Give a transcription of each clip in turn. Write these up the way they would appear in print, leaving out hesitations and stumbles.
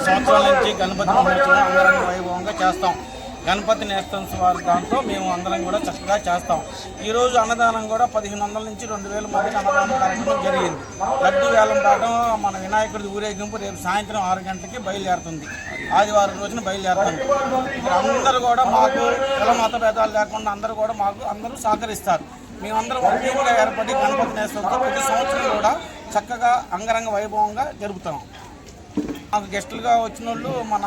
సంవత్సరాల నుంచి గణపతి మహోత్సవం అంగరంగ వైభవంగా చేస్తాం. గణపతి నేస్తం వారి దాంతో మేము అందరం కూడా చక్కగా చేస్తాం. ఈరోజు అన్నదానం కూడా 1500 నుంచి 2000 మందికి అన్నదానం కార్యక్రమం జరిగింది. లడ్డు వేలం పాటం మన వినాయకుడి ఊరేగింపు రేపు సాయంత్రం 6 గంటలకి బయలుదేరుతుంది. ఆదివారం రోజున బయలుదేరుతుంది. అందరూ కూడా మాకు కుల మత భేదాలు లేకుండా అందరూ కూడా అందరూ సహకరిస్తారు. మేమందరం టీంగా ఏర్పడి గణపతి నేస్తంతో ప్రతి సంవత్సరం కూడా చక్కగా అంగరంగ వైభవంగా జరుపుతాం. మాకు గెస్టులుగా వచ్చిన వాళ్ళు మన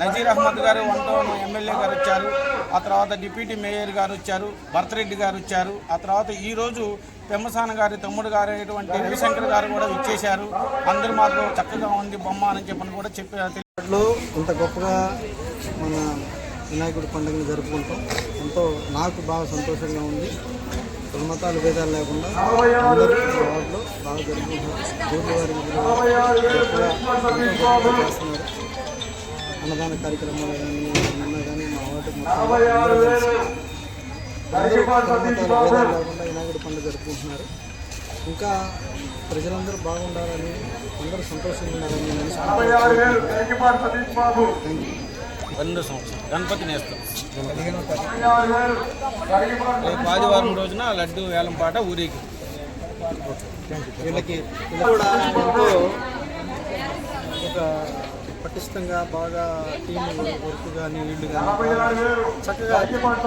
నజీర్ అహ్మద్ గారు, 1 టౌన్ ఎమ్మెల్యే గారు వచ్చారు. ఆ తర్వాత డిప్యూటీ మేయర్ గారు వచ్చారు, భరతరెడ్డి గారు వచ్చారు. ఆ తర్వాత ఈరోజు పెమ్మసాన గారి తమ్ముడు గారు అయినటువంటి రవిశంకర్ గారు కూడా ఇచ్చేశారు. అందరూ మాకు చక్కగా ఉంది బొమ్మ అని చెప్పని కూడా చెప్పారు. ఇంత గొప్పగా మన వినాయకుడి పండుగను జరుపుకుంటాం. ఎంతో నాకు బాగా సంతోషంగా ఉంది. కుల మతాలు భేదాలు లేకుండా అందరూ వార్డులో బాగా జరుపుకుంటున్నారు. ఊళ్ళో వారి చేస్తున్నారు. అన్నదాన కార్యక్రమాలు కానీ నిన్న కానీ మా వార్డు భేదాలు లేకుండా వినాయకుడి పండుగ జరుపుకుంటున్నారు. ఇంకా ప్రజలందరూ బాగుండాలని, అందరూ సంతోషంగా ఉండాలని థ్యాంక్ యూ. గణపతి నేస్తం రేపు ఆదివారం రోజున లడ్డు వేలం పాట ఊరేగి వీళ్ళకి కూడా ఎంతో ఒక పటిష్టంగా బాగా టీం వర్క్ కానీ వీళ్ళు కానీ చక్కగా